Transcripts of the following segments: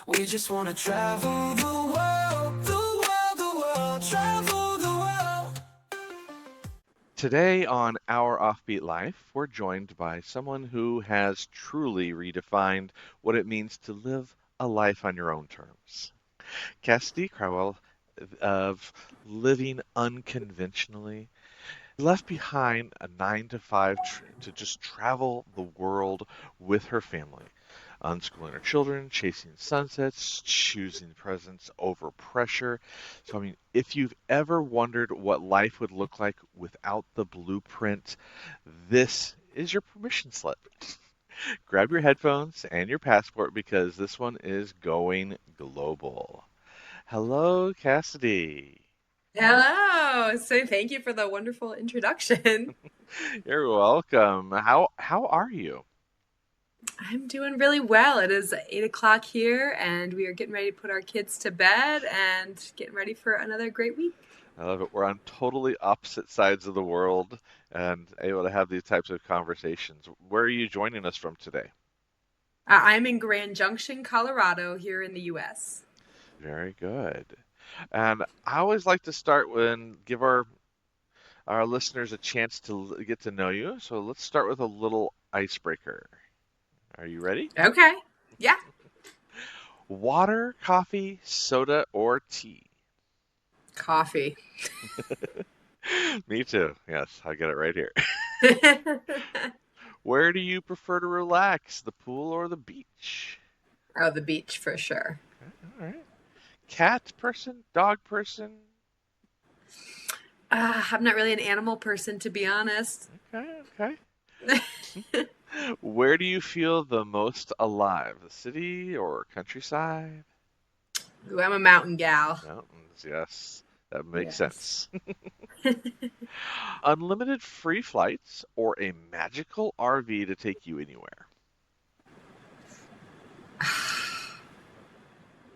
We just wanna travel the world, the world, the world, travel the world. Today on Our Offbeat Life, we're joined by someone who has truly redefined what it means to live a life on your own terms. Cassidy Crowell of Living Unconventionally left behind a 9 to 5 to just travel the world with her family, unschooling her children, chasing sunsets, choosing presence over pressure. So, I mean, if you've ever wondered what life would look like without the blueprint, this is your permission slip. Grab your headphones and your passport because this one is going global. Hello, Cassidy. Hello. So thank you for the wonderful introduction. You're welcome. How are you? I'm doing really well. It is 8 o'clock here, and we are getting ready to put our kids to bed and getting ready for another great week. I love it. We're on totally opposite sides of the world and able to have these types of conversations. Where are you joining us from today? I'm in Grand Junction, Colorado, here in the U.S. Very good. And I always like to start and give our listeners a chance to get to know you. So let's start with a little icebreaker. Are you ready? Okay. Yeah. Water, coffee, soda, or tea? Coffee. Me too. Yes, I got it right here. Where do you prefer to relax, the pool or the beach? Oh, the beach for sure. Okay, all right. Cat person, dog person? I'm not really an animal person, to be honest. Okay. Where do you feel the most alive, the city or countryside? Ooh, I'm a mountain gal. Mountains, yes. That makes Yes. sense. Unlimited free flights or a magical RV to take you anywhere?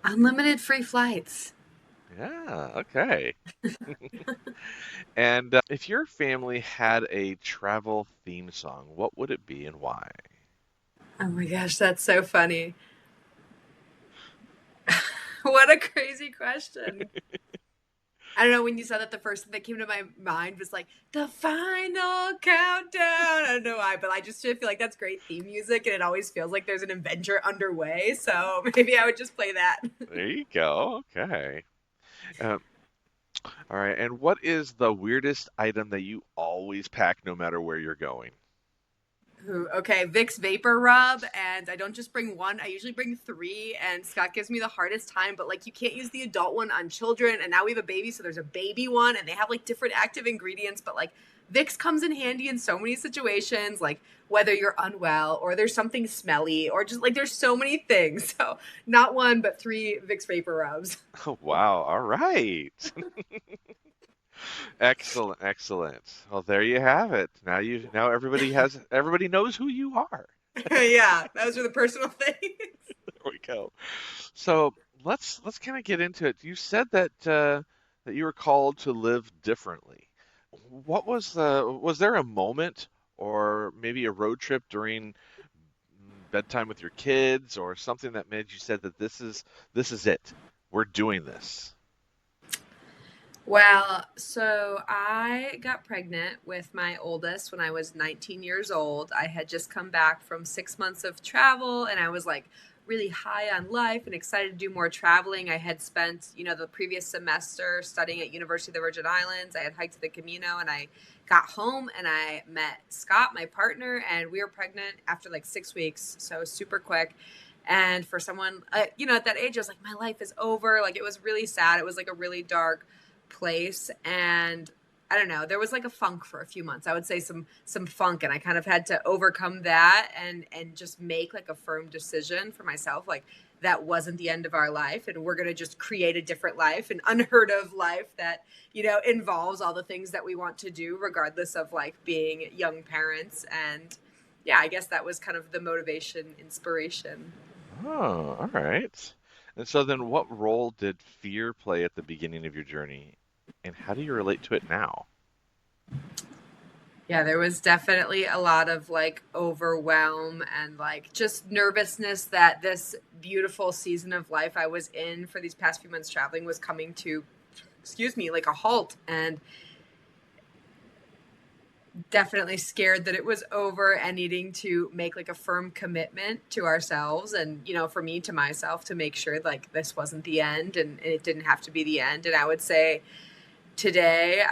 Unlimited free flights. Yeah, okay. And if your family had a travel theme song, what would it be and why? Oh my gosh, that's so funny. What a crazy question. I don't know, when you said that, the first thing that came to my mind was like the final countdown. I don't know why, but I just feel like that's great theme music, and it always feels like there's an adventure underway. So maybe I would just play that. There you go. Okay. Um, all right. And what is the weirdest item that you always pack no matter where you're going? Ooh, okay, Vicks Vapor Rub, and I don't just bring one, I usually bring three, and Scott gives me the hardest time, but like you can't use the adult one on children, and now we have a baby, so there's a baby one, and they have like different active ingredients, but like Vicks comes in handy in so many situations, like whether you're unwell or there's something smelly or just like there's so many things. So not one, but three Vicks Vapor Rubs. Oh, wow. All right. Excellent, excellent. Well, there you have it. Now everybody knows who you are. Yeah, those are the personal things. There we go. So let's kind of get into it. You said that you were called to live differently. Was there a moment or maybe a road trip during bedtime with your kids or something that made you said that this is it. We're doing this. Well, so I got pregnant with my oldest when I was 19 years old. I had just come back from 6 months of travel, and I was like really high on life and excited to do more traveling. I had spent, the previous semester studying at University of the Virgin Islands. I had hiked the Camino, and I got home and I met Scott, my partner, and we were pregnant after like 6 weeks. So super quick. And for someone, at that age, I was like, my life is over. Like, it was really sad. It was like a really dark place, and I don't know, there was like a funk for a few months. I would say some funk, and I kind of had to overcome that and just make like a firm decision for myself, like that wasn't the end of our life, and we're going to just create a different life, an unheard of life that involves all the things that we want to do regardless of like being young parents. And yeah, I guess that was kind of the motivation, inspiration. Oh, all right. And so then what role did fear play at the beginning of your journey, and how do you relate to it now? Yeah, there was definitely a lot of like overwhelm and like just nervousness that this beautiful season of life I was in for these past few months traveling was coming to, excuse me, like a halt. And definitely scared that it was over and needing to make like a firm commitment to ourselves and, for me, to myself, to make sure like this wasn't the end and it didn't have to be the end. And I would say today,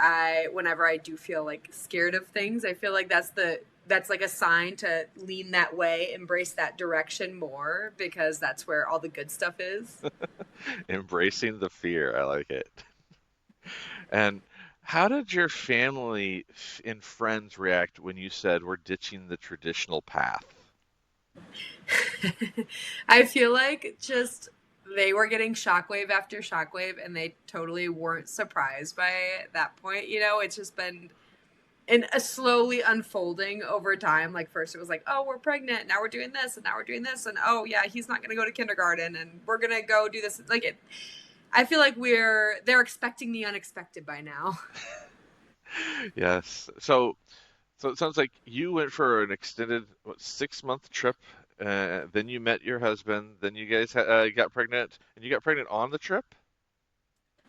whenever I do feel like scared of things, I feel like that's like a sign to lean that way, embrace that direction more, because that's where all the good stuff is. Embracing the fear. I like it. And how did your family and friends react when you said we're ditching the traditional path? I feel like just they were getting shockwave after shockwave and they totally weren't surprised by that point. It's just been in a slowly unfolding over time. Like first it was like, oh, we're pregnant. Now we're doing this and now we're doing this. And oh yeah, he's not going to go to kindergarten and we're going to go do this. Like I feel like they're expecting the unexpected by now. Yes. So it sounds like you went for an extended 6 month trip. Then you met your husband. Then you guys got pregnant, and you got pregnant on the trip.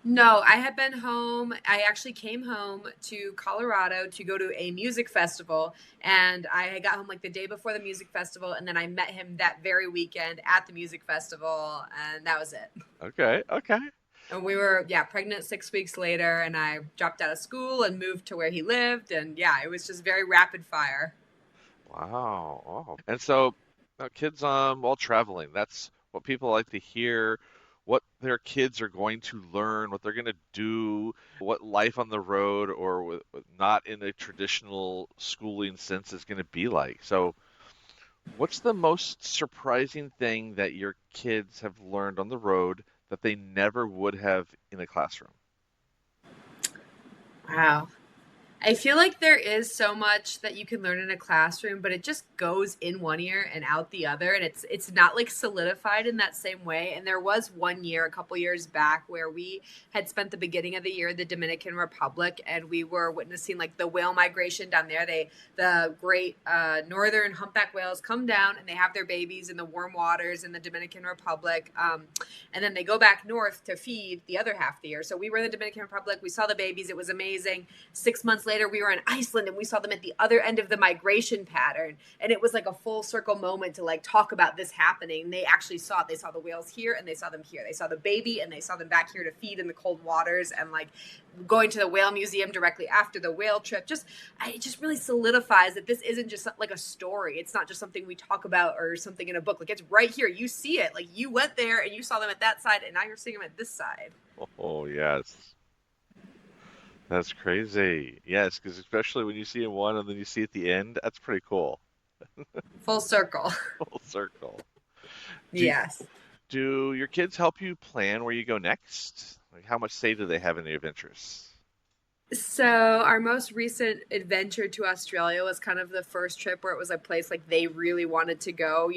No, I had been home. I actually came home to Colorado to go to a music festival. And I got home like the day before the music festival. And then I met him that very weekend at the music festival. And that was it. Okay, okay. And we were, yeah, pregnant 6 weeks later. And I dropped out of school and moved to where he lived. And yeah, it was just very rapid fire. Wow. Oh. And so, kids while traveling, that's what people like to hear, what their kids are going to learn, what they're going to do, what life on the road or not in a traditional schooling sense is going to be like. So, what's the most surprising thing that your kids have learned on the road that they never would have in a classroom? Wow. I feel like there is so much that you can learn in a classroom, but it just goes in one ear and out the other, and it's not like solidified in that same way. And there was one year, a couple years back, where we had spent the beginning of the year in the Dominican Republic, and we were witnessing like the whale migration down there. The great northern humpback whales come down and they have their babies in the warm waters in the Dominican Republic, and then they go back north to feed the other half of the year. So we were in the Dominican Republic. We saw the babies. It was amazing. 6 months later, we were in Iceland and we saw them at the other end of the migration pattern. And it was like a full circle moment to like talk about this happening. They actually saw it. They saw the whales here and they saw them here. They saw the baby and they saw them back here to feed in the cold waters, and like going to the whale museum directly after the whale trip. It just really solidifies that this isn't just like a story. It's not just something we talk about or something in a book. Like it's right here. You see it. Like you went there and you saw them at that side and now you're seeing them at this side. Oh, yes. That's crazy. Yes, because especially when you see in one and then you see at the end, that's pretty cool. Full circle. Full circle. Do Yes. do your kids help you plan where you go next? Like how much say do they have in the adventures? So our most recent adventure to Australia was kind of the first trip where it was a place like they really wanted to go.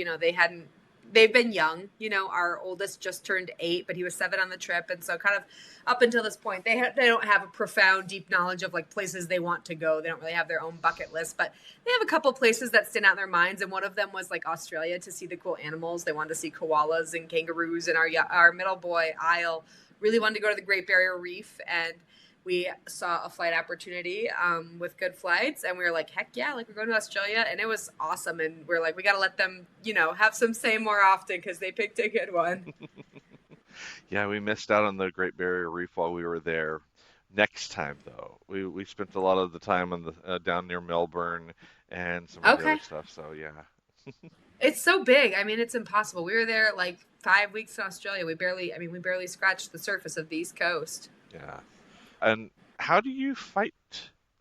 They've been young. Our oldest just turned 8, but he was 7 on the trip. And so kind of up until this point, they don't have a profound, deep knowledge of like places they want to go. They don't really have their own bucket list, but they have a couple places that stand out in their minds. And one of them was like Australia to see the cool animals. They wanted to see koalas and kangaroos, and our middle boy, Isle, really wanted to go to the Great Barrier Reef. And we saw a flight opportunity with good flights, and we were like, heck yeah, like we're going to Australia. And it was awesome. And we're like, we got to let them, have some say more often because they picked a good one. Yeah, we missed out on the Great Barrier Reef while we were there. Next time, though, we spent a lot of the time on the down near Melbourne and some of the other Okay. stuff. So yeah, It's so big. I mean, it's impossible. We were there like 5 weeks in Australia. We barely scratched the surface of the East Coast. yeah. And how do you fight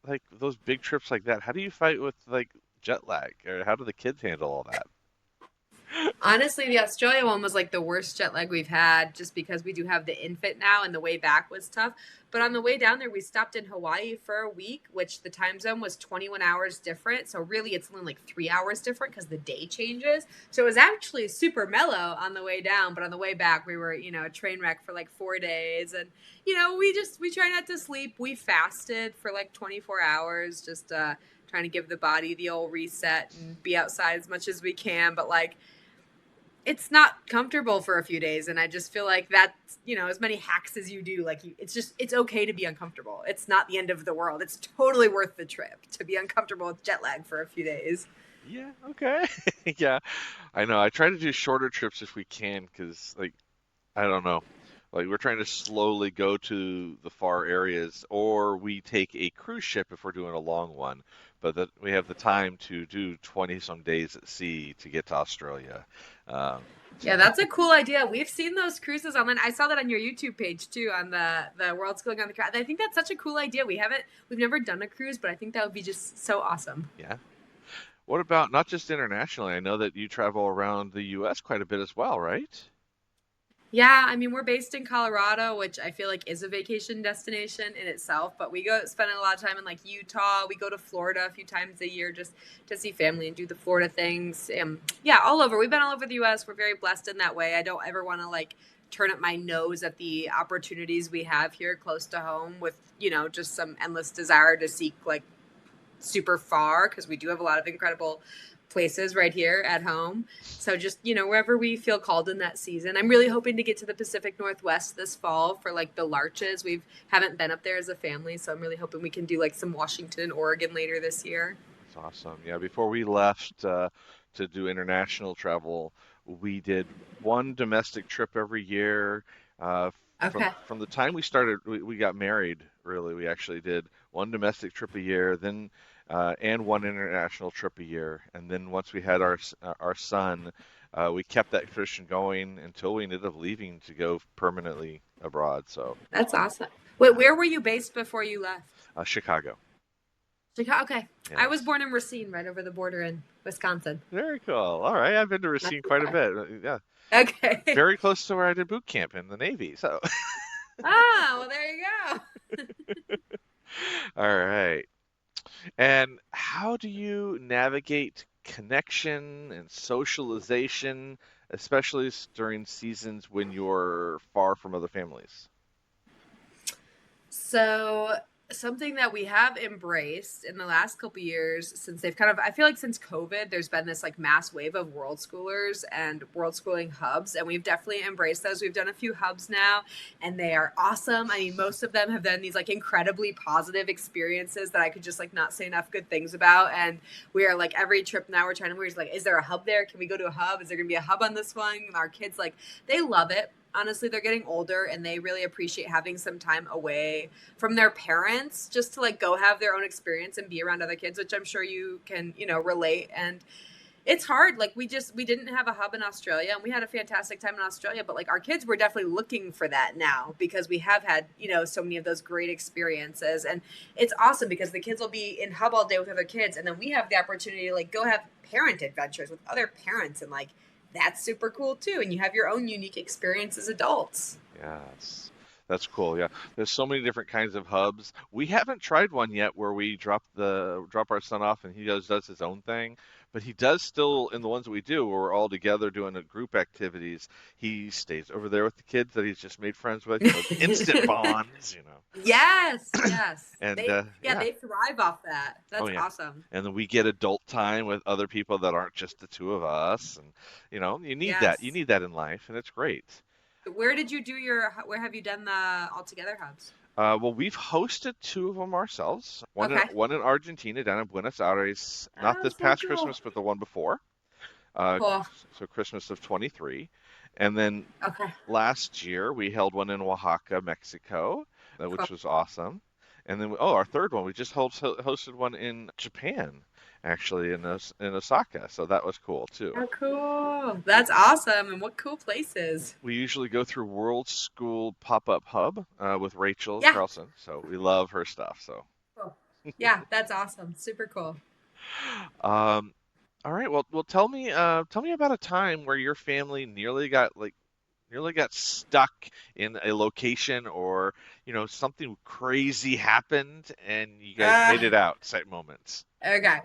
like those big trips like that? How do you fight with like jet lag, or how do the kids handle all that? Honestly, the Australia one was like the worst jet lag we've had, just because we do have the infant now and the way back was tough. But on the way down there, we stopped in Hawaii for a week, which the time zone was 21 hours different. So really it's only like 3 hours different because the day changes. So it was actually super mellow on the way down, but on the way back, we were, a train wreck for like 4 days. And, we try not to sleep. We fasted for like 24 hours, just trying to give the body the old reset and be outside as much as we can. But like, it's not comfortable for a few days. And I just feel like that's, as many hacks as you do, like it's okay to be uncomfortable. It's not the end of the world. It's totally worth the trip to be uncomfortable with jet lag for a few days. Yeah, okay. Yeah, I know. I try to do shorter trips if we can because, like, I don't know. Like, we're trying to slowly go to the far areas, or we take a cruise ship if we're doing a long one. But that we have the time to do 20 some days at sea to get to Australia. Um, Yeah, that's a cool idea. We've seen those cruises online. I saw that on your YouTube page too, on the World Schooling on the Crowd. I think that's such a cool idea. We've never done a cruise, but I think that would be just so awesome. yeah. What about not just internationally? I know that you travel around the U.S. quite a bit as well, right? Yeah, I mean, we're based in Colorado, which I feel like is a vacation destination in itself, but we go spend a lot of time in like Utah. We go to Florida a few times a year just to see family and do the Florida things. Yeah, all over. We've been all over the US. We're very blessed in that way. I don't ever want to like turn up my nose at the opportunities we have here close to home with, just some endless desire to seek like super far, because we do have a lot of incredible places right here at home. So just, wherever we feel called in that season. I'm really hoping to get to the Pacific Northwest this fall for like the larches. We haven't been up there as a family, so I'm really hoping we can do like some Washington and Oregon later this year. That's awesome. Yeah, before we left to do international travel, we did one domestic trip every year. Okay. From the time we started, we got married, really. We actually did one domestic trip a year, then and one international trip a year. And then once we had our son, we kept that tradition going until we ended up leaving to go permanently abroad. So That's awesome. Wait, where were you based before you left? Chicago. Chicago. Okay. I was Yes. born in Racine, right over the border in Wisconsin. Very cool. All right, I've been to Not Racine too quite a far. bit. Yeah, Okay. very close to where I did boot camp in the Navy. So, Well, there you go. all right. And how do you navigate connection and socialization, especially during seasons when you're far from other families? So something that we have embraced in the last couple of years, since I feel like since COVID, there's been this like mass wave of world schoolers and world schooling hubs, and we've definitely embraced those. We've done a few hubs now, and they are awesome. I mean, most of them have been these like incredibly positive experiences that I could just like not say enough good things about. And we are like every trip now we're just like, is there a hub there? Can we go to a hub? Is there gonna be a hub on this one? And our kids like they love it. Honestly, they're getting older and they really appreciate having some time away from their parents just to like go have their own experience and be around other kids, which I'm sure you can, relate. And it's hard. Like we didn't have a hub in Australia, and we had a fantastic time in Australia, but like our kids were definitely looking for that now because we have had, so many of those great experiences. And it's awesome because the kids will be in hub all day with other kids, and then we have the opportunity to like go have parent adventures with other parents, and like that's super cool too. And you have your own unique experience as adults. Yes, that's cool. Yeah, there's so many different kinds of hubs. We haven't tried one yet where we drop our son off and he does his own thing. But he does still in the ones that we do where we're all together doing a group activities. He stays over there with the kids that he's just made friends with. Instant bonds. Yes, yes. And Yeah, they thrive off that. oh That's yeah. awesome. And then we get adult time with other people that aren't just the two of us. And you need that. You Yes. need that in life, and it's great. Where have you done the all together hubs? Well, we've hosted two of them ourselves. Okay. One in Argentina, down in Buenos Aires. Not Oh, this so past cool. Christmas, but the one before. Uh, Cool. so Christmas of 23. And then Okay. last year we held one in Oaxaca, Mexico, Cool. which was awesome. And then our third one, we just hosted one in Japan, actually in Osaka. So that was cool too. Oh, cool. That's awesome. And what cool places. We usually go through World School Pop-Up Hub with Rachel Yeah. Carlson. So we love her stuff. So. Cool. Yeah, that's awesome. Super cool. Um, all right. Well, tell me about a time where your family nearly got stuck in a location, or something crazy happened, and you guys made it out. Type moments. Okay.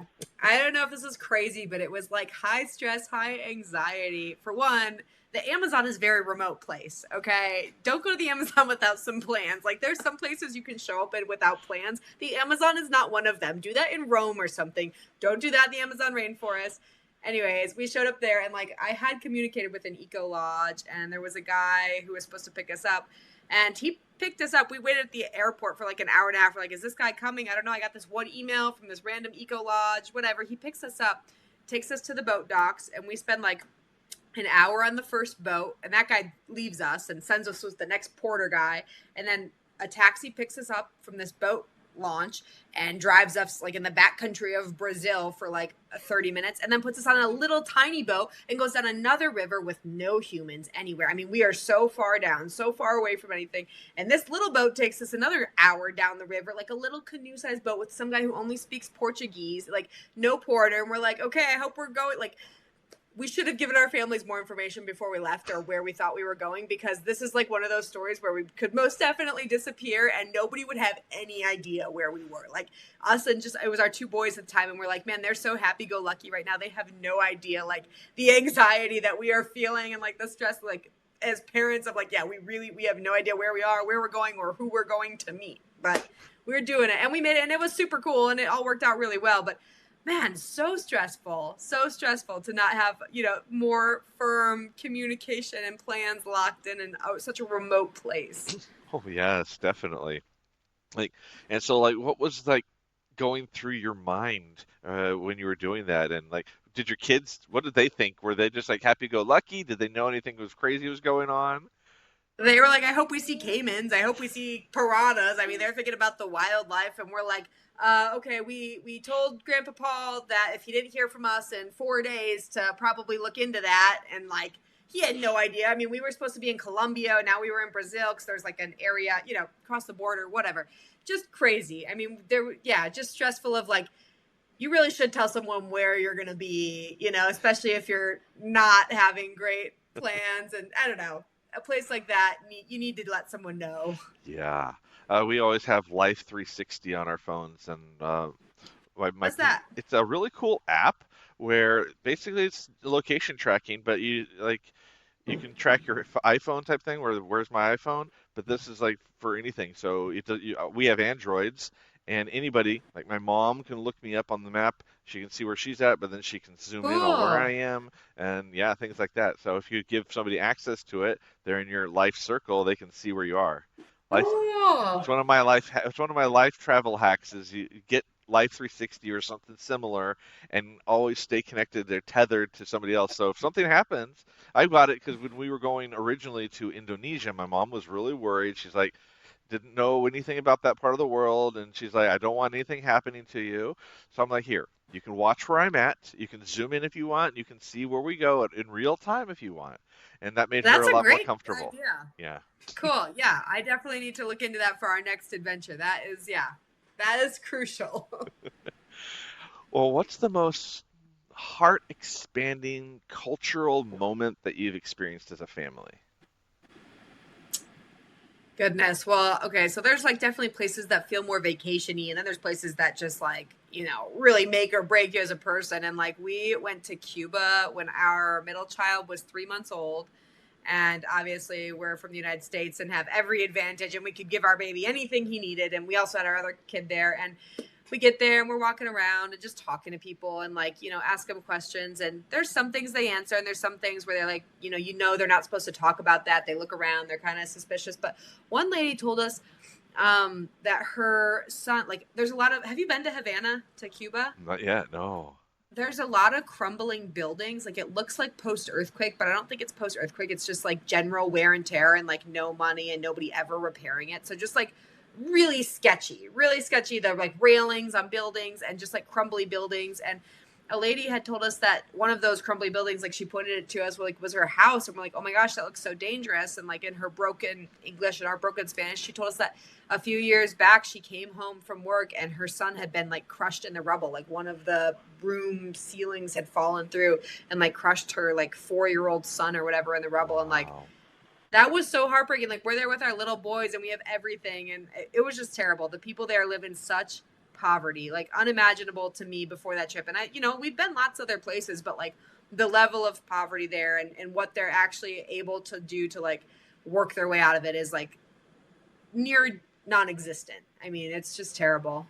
I don't know if this is crazy, but it was like high stress, high anxiety. For one, the Amazon is a very remote place, okay? Don't go to the Amazon without some plans. Like, there's some places you can show up in without plans. The Amazon is not one of them. Do that in Rome or something. Don't do that in the Amazon rainforest. Anyways, we showed up there, and like I had communicated with an eco lodge, and there was a guy who was supposed to pick us up, and he picked us up. We waited at the airport for like an hour and a half. We're like, is this guy coming? I don't know. I got this one email from this random eco lodge, whatever. He picks us up, takes us to the boat docks, and we spend like an hour on the first boat, and that guy leaves us and sends us with the next porter guy, and then a taxi picks us up from this boat launch and drives us like in the backcountry of Brazil for like 30 minutes, and then puts us on a little tiny boat and goes down another river with no humans anywhere. I mean, we are so far down, so far away from anything, and this little boat takes us another hour down the river, like a little canoe-sized boat with some guy who only speaks Portuguese, like no porter, and we're like, okay, I hope we're going, like, we should have given our families more information before we left or where we thought we were going, because this is like one of those stories where we could most definitely disappear and nobody would have any idea where we were. Like us and just, it was our two boys at the time, and we're like, man, they're so happy-go-lucky right now. They have no idea, like, the anxiety that we are feeling and like the stress, like as parents of like, yeah, we have no idea where we are, where we're going, or who we're going to meet. But we're doing it, and we made it, and it was super cool, and it all worked out really well. But man, so stressful to not have, you know, more firm communication and plans locked in such a remote place. Oh, yes, definitely. Like, and so, like, what was like going through your mind when you were doing that? And like, did your kids, what did they think? Were they just like happy-go-lucky? Did they know anything was crazy was going on? They were like, I hope we see caimans. I hope we see piranhas. I mean, they're thinking about the wildlife, and we're like, okay, we told Grandpa Paul that if he didn't hear from us in 4 days to probably look into that. And like, he had no idea. I mean, we were supposed to be in Colombia. Now we were in Brazil because there's like an area, you know, across the border, whatever. Just crazy. I mean, just stressful of like, you really should tell someone where you're going to be, you know, especially if you're not having great plans. And I don't know, a place like that, you need to let someone know. Yeah. We always have Life 360 on our phones, and What's that? it's a really cool app where basically it's location tracking, but you can track your iPhone type thing, where where's my iPhone, but this is like for anything. So we have Androids, and anybody, like my mom, can look me up on the map. She can see where she's at, but then she can zoom in on where I am, and yeah, things like that. So if you give somebody access to it, they're in your life circle, they can see where you are. Life, it's one of my life travel hacks is you get Life 360 or something similar, and always stay connected. They're tethered to somebody else. So if something happens, I got it because when we were going originally to Indonesia, my mom was really worried. She's like, didn't know anything about that part of the world, and she's like, I don't want anything happening to you. So I'm like, here, you can watch where I'm at. You can zoom in if you want. You can see where we go in real time if you want. And that made her a lot more comfortable. Idea. Yeah. Cool. Yeah, I definitely need to look into that for our next adventure. That is crucial. Well, what's the most heart-expanding cultural moment that you've experienced as a family? Goodness. Well, okay, so there's like definitely places that feel more vacation-y, and then there's places that just like, you know, really make or break you as a person. And like we went to Cuba when our middle child was 3 months old. And obviously we're from the United States and have every advantage, and we could give our baby anything he needed. And we also had our other kid there, and we get there and we're walking around and just talking to people and like, you know, ask them questions. And there's some things they answer, and there's some things where they're like, you know, they're not supposed to talk about that. They look around, they're kind of suspicious. But one lady told us that her son, like there's a lot of, have you been to Havana, to Cuba? Not yet, no. There's a lot of crumbling buildings. Like it looks like post-earthquake, but I don't think it's post-earthquake. It's just like general wear and tear and like no money and nobody ever repairing it. So just like really sketchy. They're like railings on buildings and just like crumbly buildings. And a lady had told us that one of those crumbly buildings, like she pointed it to us, like was her house. And we're like, oh my gosh, that looks so dangerous. And like in her broken English and our broken Spanish, she told us that a few years back, she came home from work and her son had been like crushed in the rubble. Like one of the room ceilings had fallen through and like crushed her like 4-year-old son or whatever in the rubble. And like, that was so heartbreaking. Like we're there with our little boys and we have everything. And it was just terrible. The people there live in such poverty, like unimaginable to me before that trip. And I, you know, we've been lots of other places, but like the level of poverty there and what they're actually able to do to like work their way out of it is like near non-existent. I mean, it's just terrible.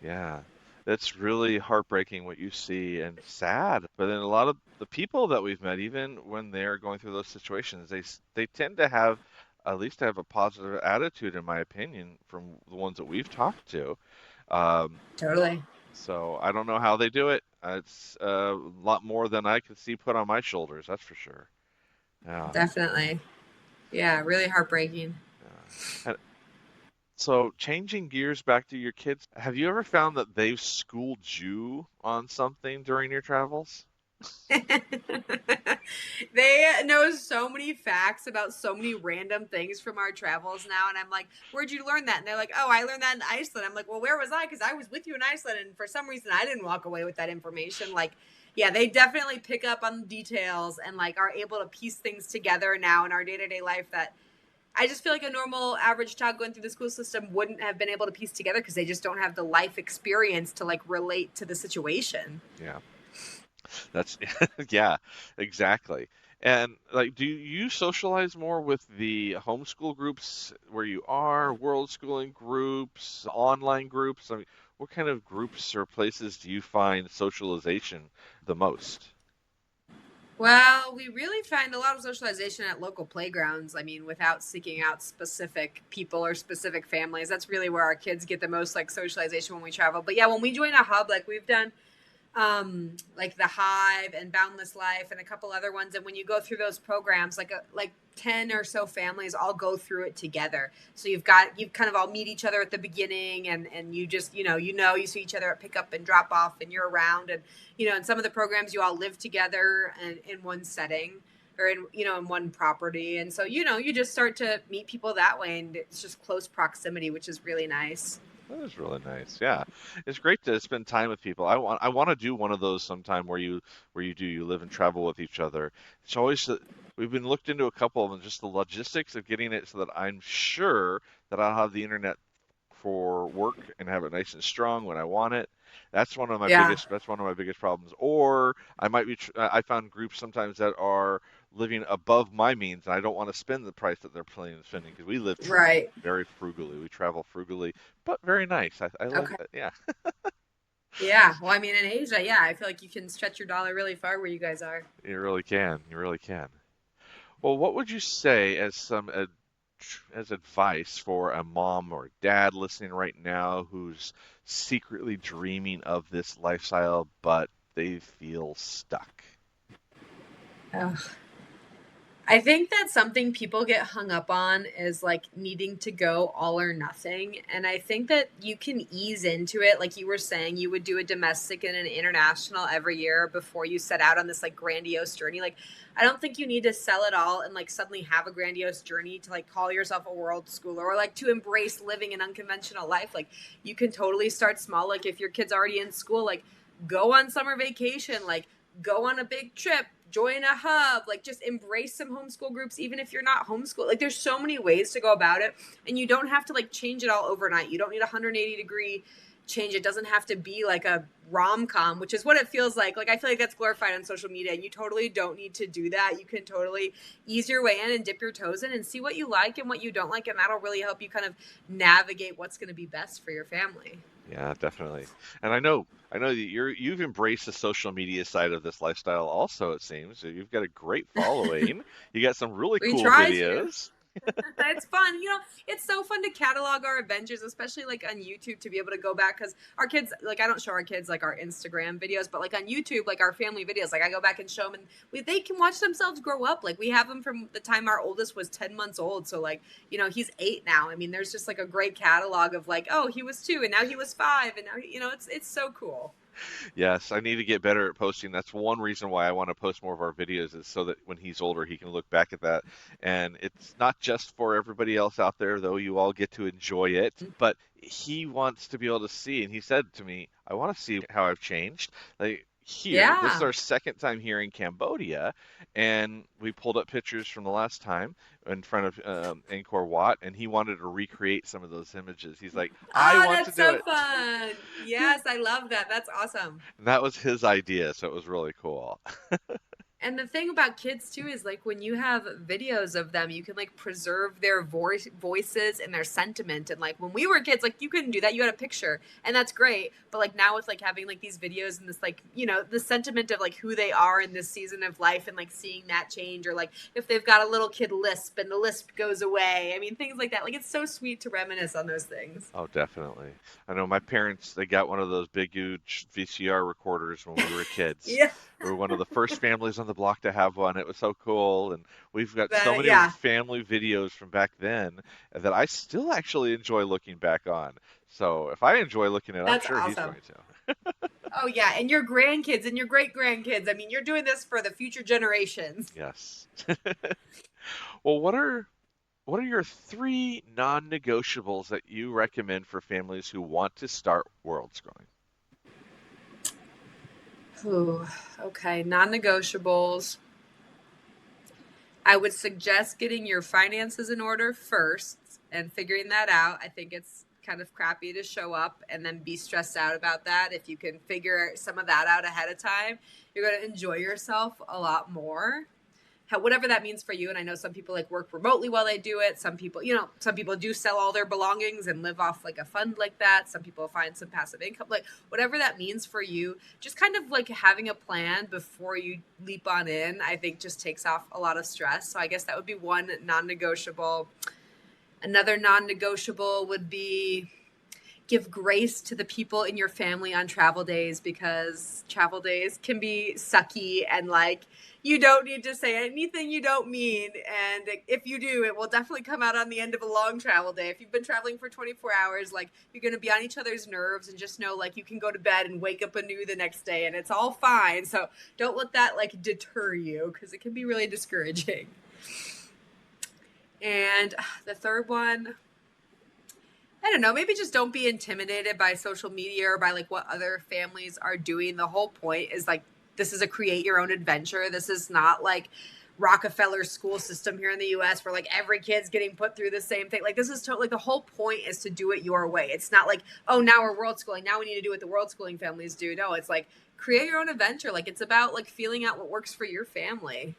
Yeah, that's really heartbreaking what you see and sad. But then a lot of the people that we've met, even when they're going through those situations, they tend to have at least have a positive attitude, in my opinion, from the ones that we've talked to. Um, Totally. so I don't know how they do it. It's a lot more than I could see put on my shoulders, that's for sure. Yeah, Definitely. Yeah, really heartbreaking. yeah. So, changing gears back to your kids, have you ever found that they've schooled you on something during your travels? They know so many facts about so many random things from our travels now. And I'm like, where'd you learn that? And they're like, oh, I learned that in Iceland. I'm like, well, where was I? Because I was with you in Iceland. And for some reason, I didn't walk away with that information. Like, yeah, they definitely pick up on the details and like are able to piece things together now in our day-to-day life that I just feel like a normal average child going through the school system wouldn't have been able to piece together because they just don't have the life experience to like relate to the situation. Yeah, that's yeah, exactly. And like, do you socialize more with the homeschool groups where you are, world schooling groups, online groups? I mean, what kind of groups or places do you find socialization the most? Well, we really find a lot of socialization at local playgrounds. I mean, without seeking out specific people or specific families. That's really where our kids get the most like socialization when we travel. But yeah, when we join a hub, like we've done like the Hive and Boundless Life and a couple other ones. And when you go through those programs, like 10 or so families all go through it together. So you kind of all meet each other at the beginning and you just, you see each other at pickup and drop off and you're around. And, in some of the programs you all live together and in one setting or in one property. And so, you just start to meet people that way and it's just close proximity, which is really nice. That is really nice. Yeah, it's great to spend time with people. I want to do one of those sometime where you live and travel with each other. It's always we've been looked into a couple of them, just the logistics of getting it so that I'm sure that I'll have the internet for work and have it nice and strong when I want it. Yeah. That's one of my biggest problems. Or I might be I found groups sometimes that are living above my means and I don't want to spend the price that they're planning on spending because we live Right. very frugally. We travel frugally, but very nice. I like Okay. that. Yeah, Yeah. Well, I mean, in Asia, yeah, I feel like you can stretch your dollar really far where you guys are. you really can. You really can. Well, what would you say as as advice for a mom or dad listening right now who's secretly dreaming of this lifestyle, but they feel stuck? Ugh. I think that's something people get hung up on is like needing to go all or nothing. And I think that you can ease into it. Like you were saying, you would do a domestic and an international every year before you set out on this like grandiose journey. Like, I don't think you need to sell it all and like suddenly have a grandiose journey to like call yourself a world schooler or like to embrace living an unconventional life. Like, you can totally start small. Like, if your kid's already in school, like go on summer vacation, like go on a big trip, join a hub, like just embrace some homeschool groups, even if you're not homeschool. Like there's so many ways to go about it and you don't have to like change it all overnight. You don't need a 180-degree change. It doesn't have to be like a rom-com, which is what it feels like. Like I feel like that's glorified on social media and you totally don't need to do that. You can totally ease your way in and dip your toes in and see what you like and what you don't like. And that'll really help you kind of navigate what's going to be best for your family. Yeah, definitely. And I know that you've embraced the social media side of this lifestyle also, it seems. You've got a great following. You got some really We cool try to. videos. It's fun. It's so fun to catalog our adventures, especially like on YouTube to be able to go back because our kids, like I don't show our kids like our Instagram videos, but like on YouTube, like our family videos, like I go back and show them and they can watch themselves grow up. Like we have them from the time our oldest was 10 months old. So like, he's 8 now. I mean, there's just like a great catalog of like, oh, he was 2 and now he was 5 and now, it's so cool. Yes, I need to get better at posting. That's one reason why I want to post more of our videos is so that when he's older, he can look back at that. And it's not just for everybody else out there, though you all get to enjoy it, but he wants to be able to see. And he said to me, I want to see how I've changed. Like, here. This is Yeah. our second time here in Cambodia, and we pulled up pictures from the last time in front of Angkor Wat, and he wanted to recreate some of those images. He's like, I Oh, want to that's do so it. fun. Yeah. Yes, I love that. That's awesome. And that was his idea, so it was really cool. And the thing about kids too is like when you have videos of them, you can like preserve their voices and their sentiment. And like when we were kids, like you couldn't do that. You had a picture, and that's great. But like now with like having like these videos and this like the sentiment of like who they are in this season of life, and like seeing that change, or like if they've got a little kid lisp and the lisp goes away. I mean things like that. Like it's so sweet to reminisce on those things. Oh, definitely. I know my parents, they got one of those big, huge VCR recorders when we were kids. Yeah. We were one of the first families on the block to have one. It was so cool. And we've got so But many yeah, family videos from back then that I still actually enjoy looking back on. So if I enjoy looking at it, I'm that's sure he's awesome. going to. Oh yeah, and your grandkids and your great grandkids. I mean, you're doing this for the future generations. Yes. Well, what are your three non-negotiables that you recommend for families who want to start world schooling? Ooh, okay, non-negotiables. I would suggest getting your finances in order first and figuring that out. I think it's kind of crappy to show up and then be stressed out about that. If you can figure some of that out ahead of time, you're going to enjoy yourself a lot more. Whatever that means for you. And I know some people like work remotely while they do it. Some people, some people do sell all their belongings and live off like a fund like that. Some people find some passive income, like whatever that means for you. Just kind of like having a plan before you leap on in, I think just takes off a lot of stress. So I guess that would be one non-negotiable. Another non-negotiable would be give grace to the people in your family on travel days, because travel days can be sucky and like you don't need to say anything you don't mean. And if you do, it will definitely come out on the end of a long travel day. If you've been traveling for 24 hours, like you're going to be on each other's nerves, and just know like you can go to bed and wake up anew the next day and it's all fine. So don't let that like deter you, because it can be really discouraging. And the third one, I don't know, maybe just don't be intimidated by social media or by like what other families are doing. The whole point is like, this is a create your own adventure. This is not like Rockefeller school system here in the US where like every kid's getting put through the same thing. Like this is totally, like the whole point is to do it your way. It's not like, oh, now we're world schooling, now we need to do what the world schooling families do. No, it's like create your own adventure. Like it's about like feeling out what works for your family.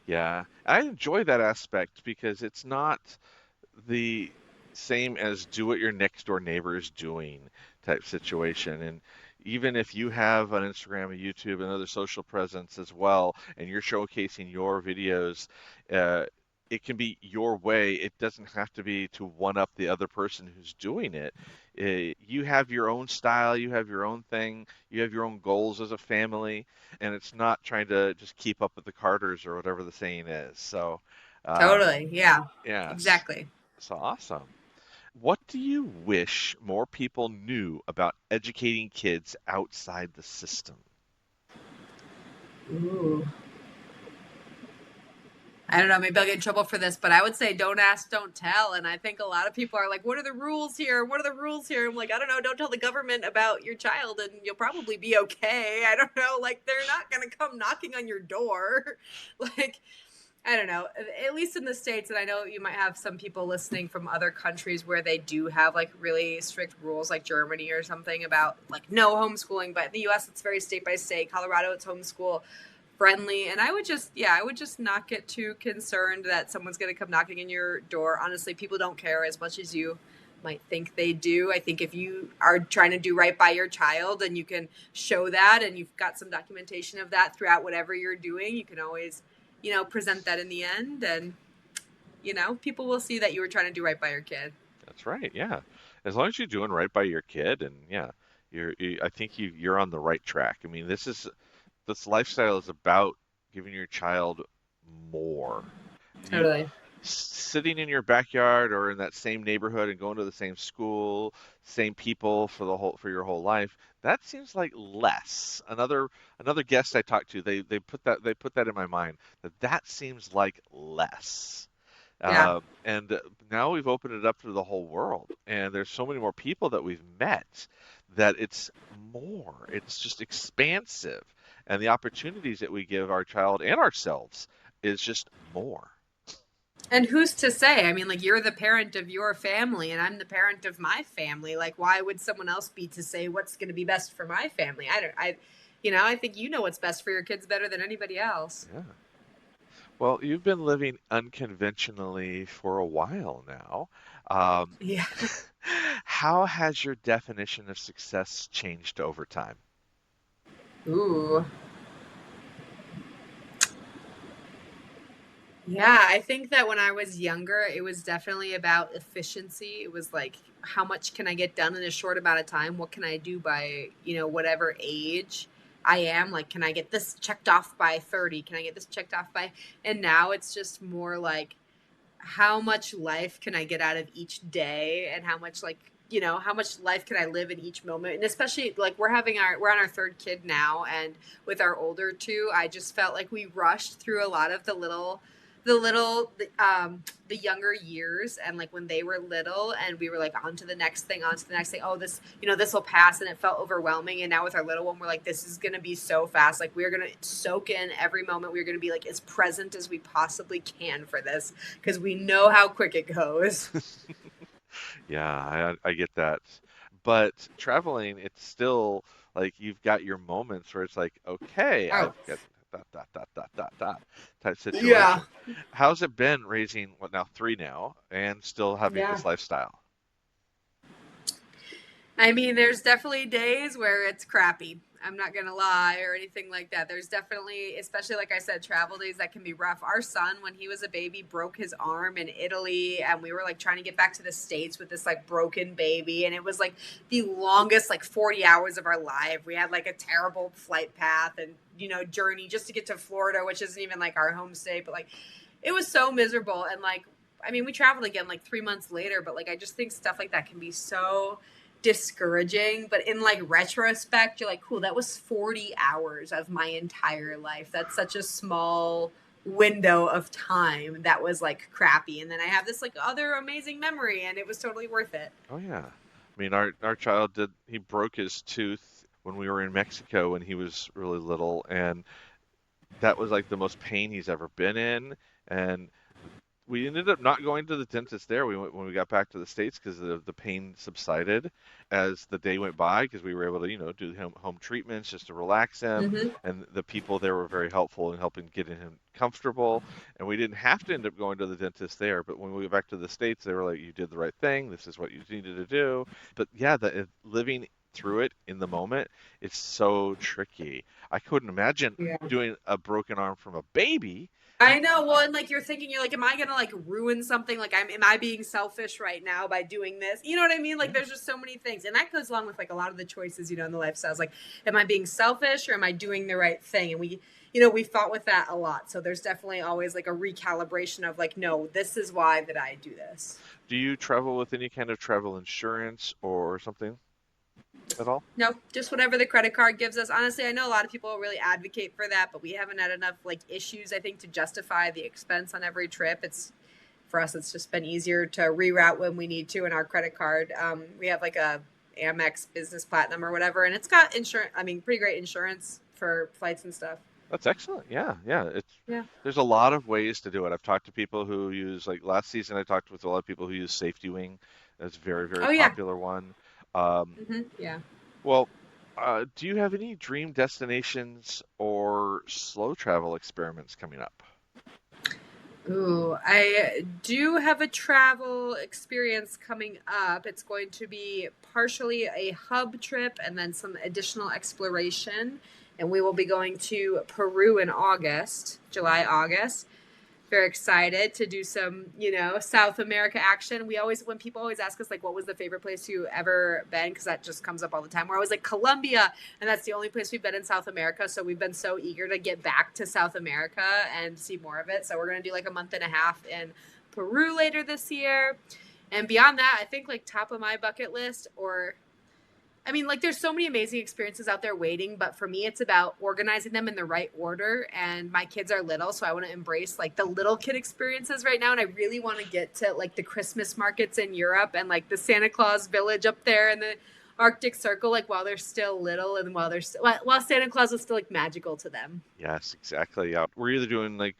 Yeah, I enjoy that aspect because it's not the same as do what your next door neighbor is doing type situation. And even if you have on Instagram and YouTube and other social presence as well, and you're showcasing your videos, uh, it can be your way. It doesn't have to be to one up the other person who's doing it. You have your own style, you have your own thing, you have your own goals as a family, and it's not trying to just keep up with the Carters or whatever the saying is. So, um, Totally. Yeah, yes, exactly. so awesome. What do you wish more people knew about educating kids outside the system? Ooh. I don't know, maybe I'll get in trouble for this, but I would say don't ask, don't tell. And I think a lot of people are like, what are the rules here? What are the rules here? I'm like, I don't know, don't tell the government about your child and you'll probably be okay. I don't know, like they're not going to come knocking on your door. Like, I don't know, at least in the States, and I know you might have some people listening from other countries where they do have like really strict rules, like Germany or something, about like no homeschooling. But in the US, it's very state by state. Colorado, it's homeschool friendly. And I would just not get too concerned that someone's going to come knocking in your door. Honestly, people don't care as much as you might think they do. I think if you are trying to do right by your child and you can show that and you've got some documentation of that throughout whatever you're doing, you can always present that in the end, and people will see that you were trying to do right by your kid. That's right, yeah. As long as you're doing right by your kid, and yeah, I think you're on the right track. I mean, this lifestyle is about giving your child more. You Totally. sitting in your backyard or in that same neighborhood and going to the same school, same people for your whole life, that seems like less. Another guest I talked to, they put that in my mind that seems like less. Yeah. And now we've opened it up to the whole world, and there's so many more people that we've met that it's more. It's just expansive, and the opportunities that we give our child and ourselves is just more. And who's to say? I mean, like, you're the parent of your family and I'm the parent of my family. Like, why would someone else be to say what's going to be best for my family? I think you know what's best for your kids better than anybody else. Yeah. Well, you've been living unconventionally for a while now. Um, Yeah. how has your definition of success changed over time? Ooh. Yeah, I think that when I was younger, it was definitely about efficiency. It was like, how much can I get done in a short amount of time? What can I do by, whatever age I am? Like, can I get this checked off by 30? Can I get this checked off by? And now it's just more like, how much life can I get out of each day, and how much how much life can I live in each moment? And especially like we're on our third kid now, and with our older two, I just felt like we rushed through a lot of the younger years, and like when they were little, and we were like on to the next thing, oh, this will pass, and it felt overwhelming. And now with our little one, we're like, this is going to be so fast, like we're going to soak in every moment. We're going to be like as present as we possibly can for this, because we know how quick it goes. Yeah, I get that. But traveling, it's still like you've got your moments where it's like, okay, I've Oh, got dot type yeah. situation. How's it been raising, what now, three now, and still having Yeah. this lifestyle? I mean, there's definitely days where it's crappy. I'm not going to lie or anything like that. There's definitely, especially like I said, travel days that can be rough. Our son, when he was a baby, broke his arm in Italy, and we were like trying to get back to the States with this like broken baby. And it was like the longest, like 40 hours of our life. We had like a terrible flight path and, journey just to get to Florida, which isn't even like our home state, but like it was so miserable. And like, I mean, we traveled again like 3 months later, but like I just think stuff like that can be so discouraging. But in like retrospect, you're like, cool, that was 40 hours of my entire life. That's such a small window of time that was like crappy. And then I have this like other amazing memory, and it was totally worth it. Oh yeah. I mean, our child he broke his tooth when we were in Mexico when he was really little, and that was like the most pain he's ever been in. And we ended up not going to the dentist there. We went when we got back to the States because the pain subsided as the day went by, because we were able to, do home treatments just to relax him. Mm-hmm. And the people there were very helpful in helping getting him comfortable. And we didn't have to end up going to the dentist there. But when we went back to the States, they were like, you did the right thing. This is what you needed to do. But yeah, living through it in the moment, it's so tricky. I couldn't imagine Yeah. doing a broken arm from a baby. I know. Well, and like you're thinking, you're like, am I gonna like ruin something? Like, am I being selfish right now by doing this? You know what I mean? Like, there's just so many things, and that goes along with like a lot of the choices, in the lifestyles. Like, am I being selfish or am I doing the right thing? And we fought with that a lot. So there's definitely always like a recalibration of like, no, this is why that I do this. Do you travel with any kind of travel insurance or something at all? No, just whatever the credit card gives us. Honestly, I know a lot of people really advocate for that, but we haven't had enough like issues, I think, to justify the expense on every trip. For us, it's just been easier to reroute when we need to in our credit card. We have like a Amex Business Platinum or whatever, and it's got insurance. I mean, pretty great insurance for flights and stuff. That's excellent. Yeah, yeah. Yeah. There's a lot of ways to do it. I've talked to people who use, like last season, I talked with a lot of people who use Safety Wing. That's a very, very Oh yeah. popular one. Um, Yeah. well, do you have any dream destinations or slow travel experiments coming up? Ooh, I do have a travel experience coming up. It's going to be partially a hub trip and then some additional exploration. And we will be going to Peru in August, July, August. Very excited to do some, South America action. When people always ask us, like, what was the favorite place you ever been? Because that just comes up all the time. We're always like, Colombia. And that's the only place we've been in South America. So we've been so eager to get back to South America and see more of it. So we're going to do like a month and a half in Peru later this year. And beyond that, I think like top of my bucket list, there's so many amazing experiences out there waiting, but for me, it's about organizing them in the right order. And my kids are little, so I want to embrace like the little kid experiences right now. And I really want to get to like the Christmas markets in Europe and like the Santa Claus village up there and Arctic Circle, like while they're still little and while Santa Claus is still like magical to them. Yes, exactly. Yeah, we're either doing like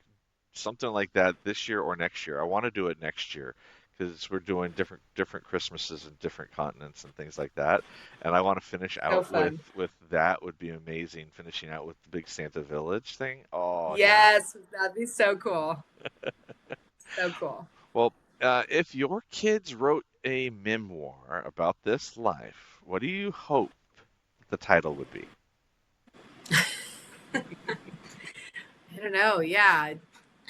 something like that this year or next year. I want to do it next year because we're doing different Christmases in different continents and things like that. And I want to finish So out fun. with that would be amazing. Finishing out with the big Santa Village thing. Oh yeah. Yes, that'd be so cool. So cool. Well, if your kids wrote a memoir about this life, what do you hope the title would be? I don't know. Yeah.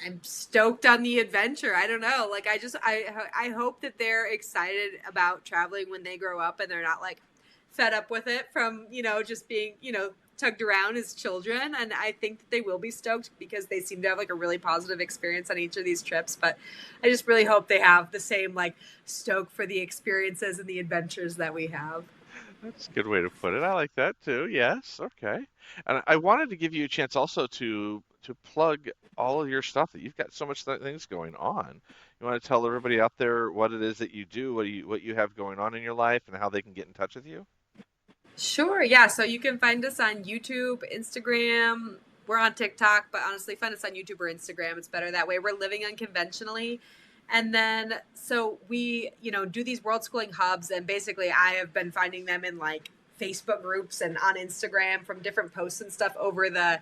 I'm stoked on the adventure. I don't know. Like I hope that they're excited about traveling when they grow up and they're not like fed up with it from, just being, tugged around as children. And I think that they will be stoked because they seem to have like a really positive experience on each of these trips. But I just really hope they have the same like stoke for the experiences and the adventures that we have. That's a good way to put it. I like that too. Yes. Okay. And I wanted to give you a chance also to plug all of your stuff that you've got so much things going on. You want to tell everybody out there what it is that you do, what you have going on in your life, and how they can get in touch with you? Sure. Yeah. So you can find us on YouTube, Instagram. We're on TikTok, but honestly, find us on YouTube or Instagram. It's better that way. We're living unconventionally. And then, so we, do these world schooling hubs. And basically, I have been finding them in like Facebook groups and on Instagram from different posts and stuff over the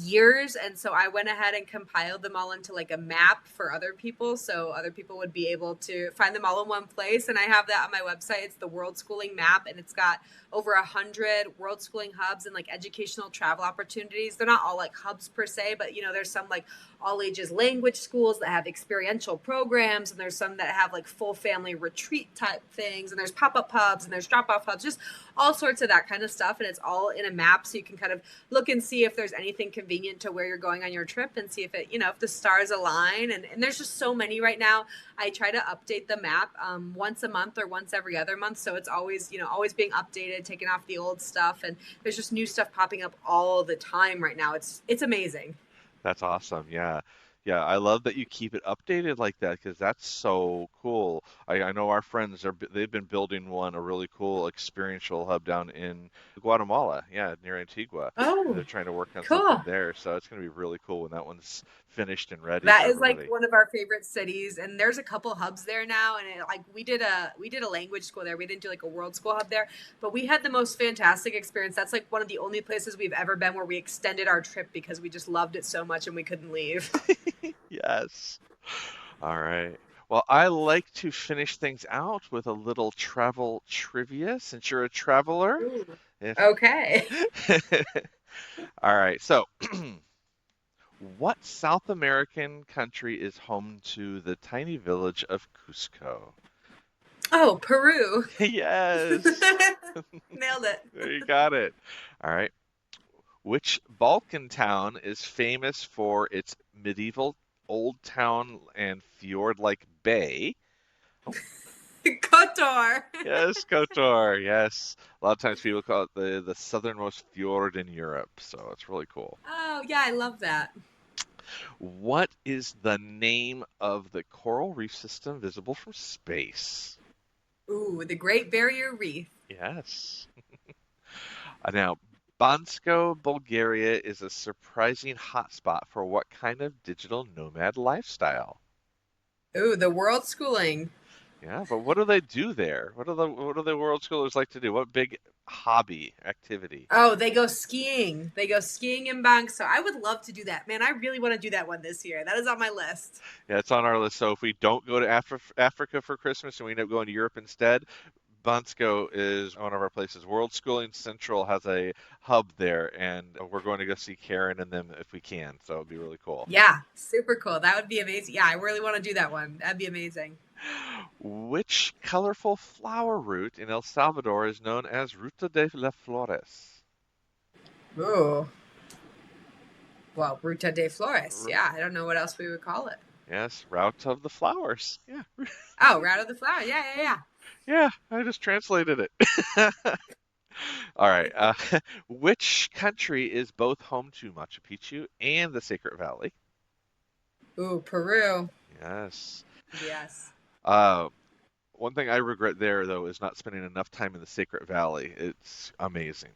years. And so I went ahead and compiled them all into like a map for other people. So other people would be able to find them all in one place. And I have that on my website. It's the World Schooling Map, and it's got over 100 world schooling hubs and like educational travel opportunities. They're not all like hubs per se, but there's some like all ages language schools that have experiential programs, and there's some that have like full family retreat type things, and there's pop-up hubs and there's drop-off hubs, just all sorts of that kind of stuff. And it's all in a map, so you can kind of look and see if there's anything convenient to where you're going on your trip, and see if it, if the stars align. And there's just so many right now. I try to update the map once a month or once every other month, so it's always always being updated, taking off the old stuff, and there's just new stuff popping up all the time right now. It's amazing. That's awesome. Yeah. Yeah, I love that you keep it updated like that because that's so cool. I know our friends they've been building a really cool experiential hub down in Guatemala, yeah, near Antigua. And Oh, they're trying to work on something cool. there, so it's going to be really cool when that one's finished and ready That for is like everybody. one of our favorite cities, and there's a couple hubs there now. And like we did a language school there. We didn't do like a world school hub there, but we had the most fantastic experience. That's like one of the only places we've ever been where we extended our trip because we just loved it so much and we couldn't leave. Yes. All right. Well, I like to finish things out with a little travel trivia since you're a traveler. Ooh. If Okay. All right. So, what South American country is home to the tiny village of Cusco? Oh, Peru. Yes. Nailed it. There you got it. All right. Which Balkan town is famous for its medieval old town and fjord-like bay? Oh, Kotor. yes, Kotor. Yes. A lot of times people call it the southernmost fjord in Europe, so it's really cool. Oh, yeah, I love that. What is the name of the coral reef system visible from space? Ooh, the Great Barrier Reef. Yes. Now, Bansko, Bulgaria is a surprising hotspot for what kind of digital nomad lifestyle? Ooh, the World Schooling. Yeah, but what do they do there? What do the world schoolers like to do? What big hobby activity? Oh, they go skiing. They go skiing in Bangkok. So I would love to do that. Man, I really want to do that one this year. That is on my list. Yeah, it's on our list. So if we don't go to Africa for Christmas and we end up going to Europe instead, Bansko is one of our places. World Schooling Central has a hub there, and we're going to go see Karen and them if we can. So it'd be really cool. Yeah, super cool. That would be amazing. Yeah, I really want to do that one. That'd be amazing. Which colorful flower root in El Salvador is known as Ruta de las Flores? Ooh. Well, Ruta de Flores. R- Yeah, I don't know what else we would call it. yes, Route of the Flowers. Yeah, Oh, Route of the Flower. Yeah, yeah, yeah, I just translated it. All right. Which country is both home to Machu Picchu and the Sacred Valley? yeah. Ooh, Peru. Yes. Yes. Uh, One thing I regret there, though, is not spending enough time in the Sacred Valley. It's amazing.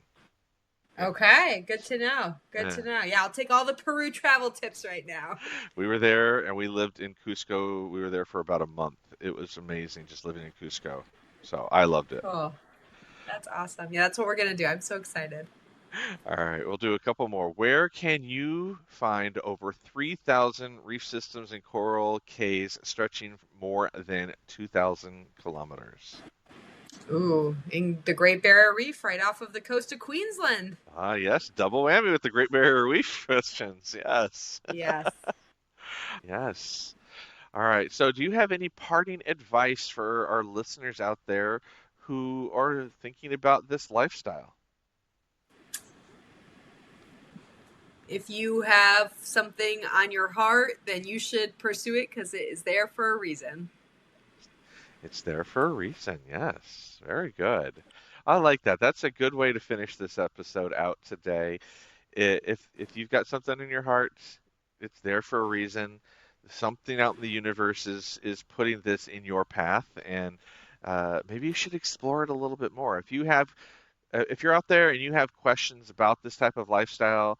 Okay, good to know. Good Yeah. to know. Yeah, I'll take all the Peru travel tips right now. We were there and we lived in Cusco. We were there for about a month. It was amazing just living in Cusco. So I loved it. Cool. That's awesome. Yeah, that's what we're gonna do. I'm so excited. All right, we'll do a couple more. Where can you find over 3,000 reef systems and coral cays stretching more than 2,000 kilometers? Ooh, in the Great Barrier Reef, right off of the coast of Queensland. Ah, yes, double whammy with the Great Barrier Reef questions. Yes. Yes. Yes. All right. So, do you have any parting advice for our listeners out there who are thinking about this lifestyle? If you have something on your heart, then you should pursue it because it is there for a reason. It's there for a reason. Yes. Very good. I like that. That's a good way to finish this episode out today. If you've got something in your heart, it's there for a reason. Something out in the universe is putting this in your path, and maybe you should explore it a little bit more. If you're out there and you have questions about this type of lifestyle,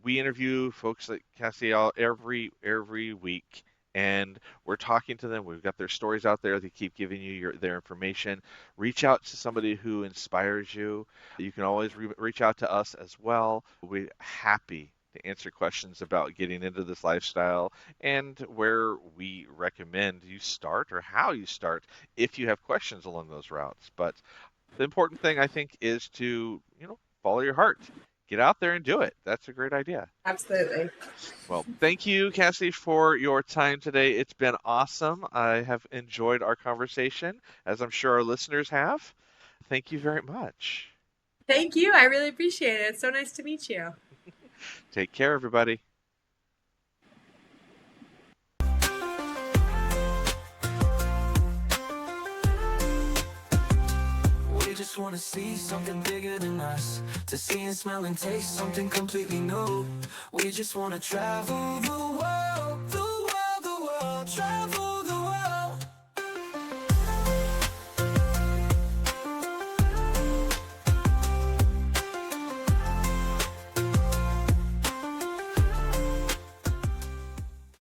we interview folks like Cassidy every week, and we're talking to them. We've got their stories out there. They keep giving you their information. Reach out to somebody who inspires you. You can always reach out to us as well. We're happy to answer questions about getting into this lifestyle and where we recommend you start or how you start if you have questions along those routes. But the important thing, I think, is to, follow your heart. Get out there and do it. That's a great idea. Absolutely. Well, thank you, Cassie, for your time today. It's been awesome. I have enjoyed our conversation, as I'm sure our listeners have. Thank you very much. Thank you. I really appreciate it. It's so nice to meet you. Take care, everybody. We just wanna see something bigger than us, to see and smell and taste something completely new. We just wanna travel the world, travel